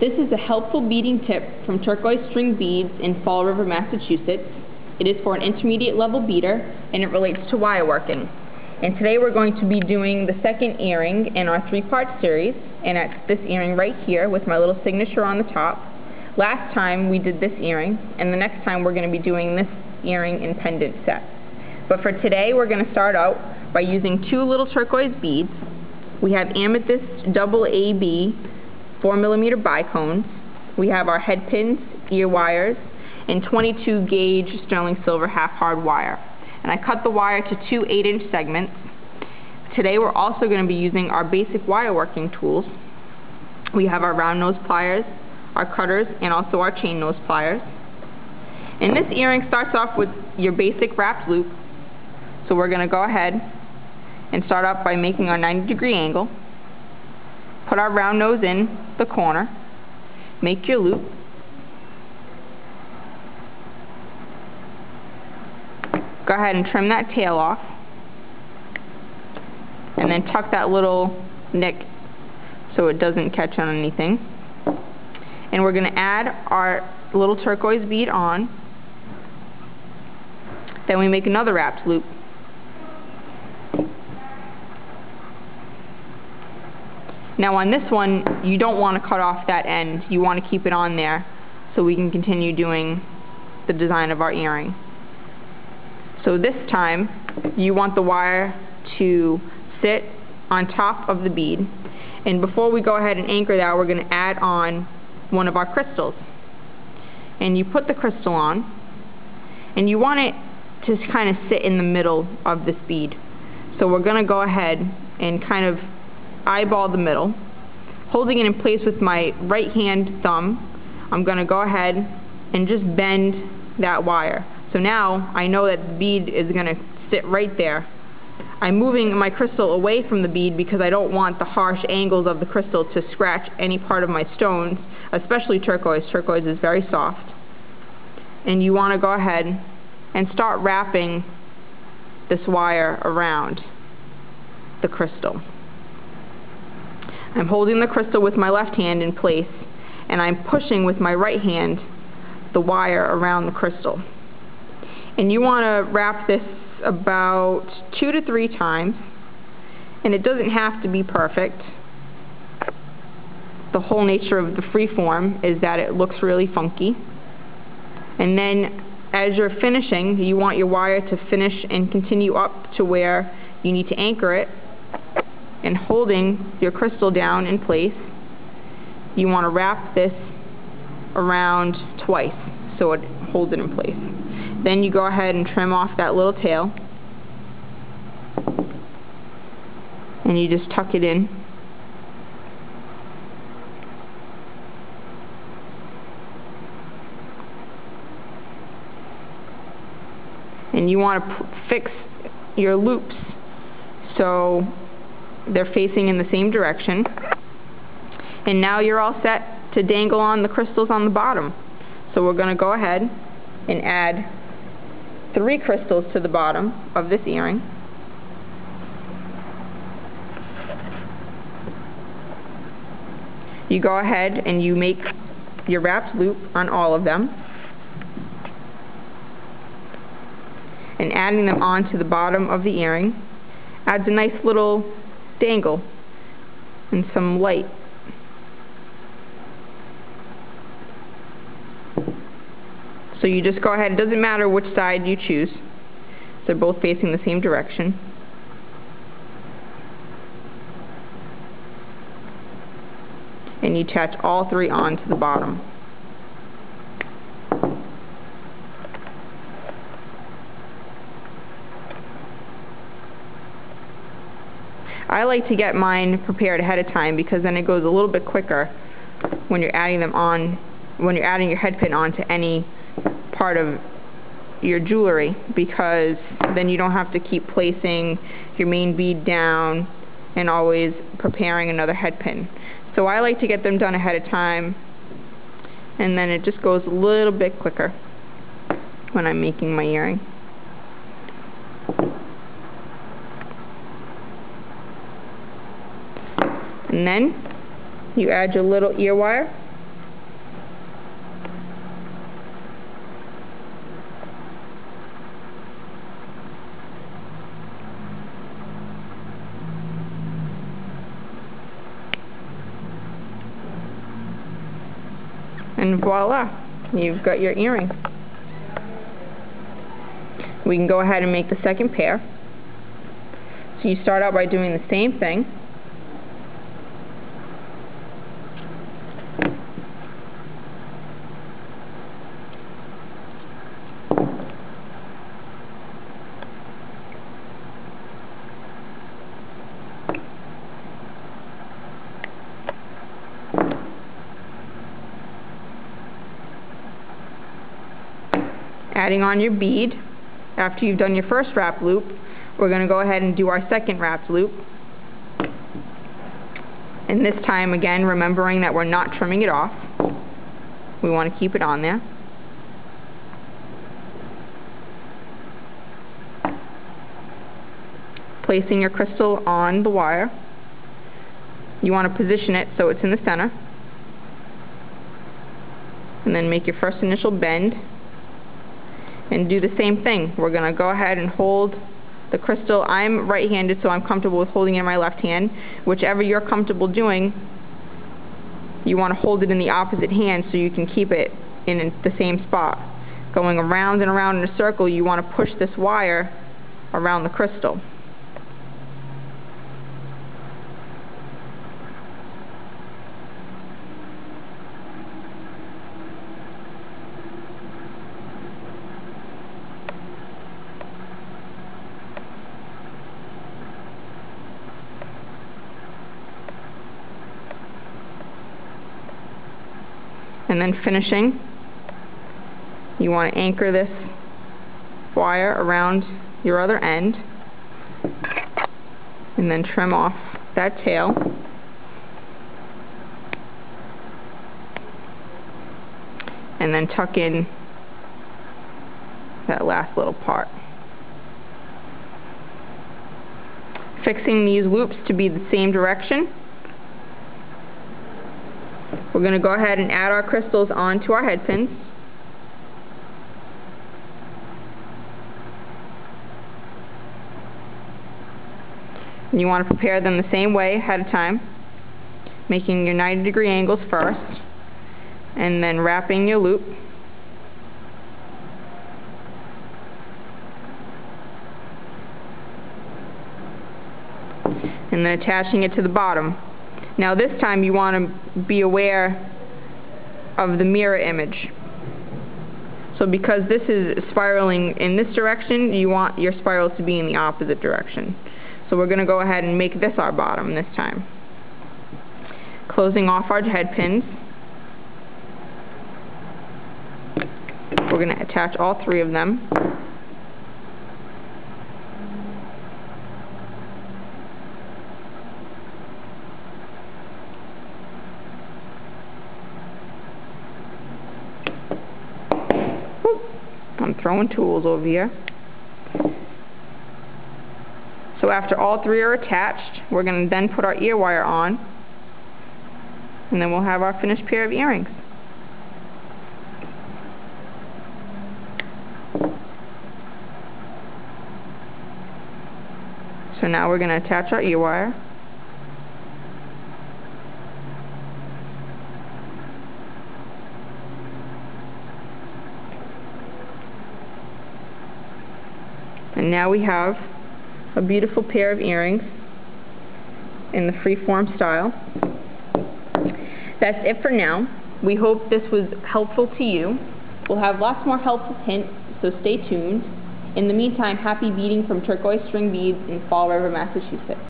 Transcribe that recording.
This is a helpful beading tip from Turquoise String Beads in Fall River, Massachusetts. It is for an intermediate level beader and it relates to wire working. And today we're going to be doing the second earring in our three-part series, and it's this earring right here with my little signature on the top. Last time we did this earring, and the next time we're going to be doing this earring and pendant set. But for today we're going to start out by using two little turquoise beads. We have amethyst double AB 4mm bicones. We have our head pins, ear wires, and 22 gauge sterling silver half hard wire. And I cut the wire to two 8-inch segments. Today we're also going to be using our basic wire working tools. We have our round nose pliers, our cutters, and also our chain nose pliers. And this earring starts off with your basic wrapped loop. So we're going to go ahead and start off by making our 90-degree angle. Put our round nose in the corner, make your loop, go ahead and trim that tail off, and then tuck that little nick so it doesn't catch on anything. And we're going to add our little turquoise bead on. Then we make another wrapped loop. Now on this one, you don't want to cut off that end. You want to keep it on there so we can continue doing the design of our earring. So this time, you want the wire to sit on top of the bead. And before we go ahead and anchor that, we're going to add on one of our crystals. And you put the crystal on, and you want it to kind of sit in the middle of this bead. So we're going to go ahead and kind of eyeball the middle. Holding it in place with my right hand thumb, I'm going to go ahead and just bend that wire. So now I know that the bead is going to sit right there. I'm moving my crystal away from the bead because I don't want the harsh angles of the crystal to scratch any part of my stones, especially turquoise. Turquoise is very soft. And you want to go ahead and start wrapping this wire around the crystal. I'm holding the crystal with my left hand in place, and I'm pushing with my right hand the wire around the crystal. And you want to wrap this about 2 to 3 times, and it doesn't have to be perfect. The whole nature of the free form is that it looks really funky. And then as you're finishing, you want your wire to finish and continue up to where you need to anchor it. And holding your crystal down in place, you want to wrap this around twice so it holds it in place. Then you go ahead and trim off that little tail, and you just tuck it in. And you want to fix your loops so they're facing in the same direction. And now you're all set to dangle on the crystals on the bottom. So we're going to go ahead and add 3 crystals to the bottom of this earring. You go ahead and you make your wrapped loop on all of them, and adding them onto the bottom of the earring adds a nice little dangle and some light. So you just go ahead, it doesn't matter which side you choose, they're both facing the same direction. And you attach all 3 onto the bottom. I like to get mine prepared ahead of time because then it goes a little bit quicker when you're adding them on, when you're adding your head pin onto any part of your jewelry, because then you don't have to keep placing your main bead down and always preparing another head pin. So I like to get them done ahead of time, and then it just goes a little bit quicker when I'm making my earring. And then you add your little ear wire And voila, you've got your earring. We can go ahead and make the second pair. So you start out by doing the same thing. Adding on your bead. After you've done your first wrap loop, we're going to go ahead and do our second wrap loop. And this time, again, remembering that we're not trimming it off. We want to keep it on there. Placing your crystal on the wire. You want to position it so it's in the center. And then make your first initial bend. And do the same thing. We're going to go ahead and hold the crystal. I'm right-handed, so I'm comfortable with holding it in my left hand. Whichever you're comfortable doing, you want to hold it in the opposite hand so you can keep it in the same spot. Going around and around in a circle, you want to push this wire around the crystal. And then finishing, you want to anchor this wire around your other end and then trim off that tail. And then tuck in that last little part. Fixing these loops to be the same direction. We're going to go ahead and add our crystals onto our head pins. And you want to prepare them the same way ahead of time, making your 90-degree angles first, and then wrapping your loop. And then attaching it to the bottom. Now this time you want to be aware of the mirror image. So because this is spiraling in this direction, you want your spirals to be in the opposite direction. So we're going to go ahead and make this our bottom this time. Closing off our head pins. We're going to attach all three of them. I'm throwing tools over here. So after all three are attached, we're going to then put our ear wire on, and then we'll have our finished pair of earrings. So now we're going to attach our ear wire. And now we have a beautiful pair of earrings in the freeform style. That's it for now. We hope this was helpful to you. We'll have lots more helpful hints, so stay tuned. In the meantime, happy beading from Turquoise String Beads in Fall River, Massachusetts.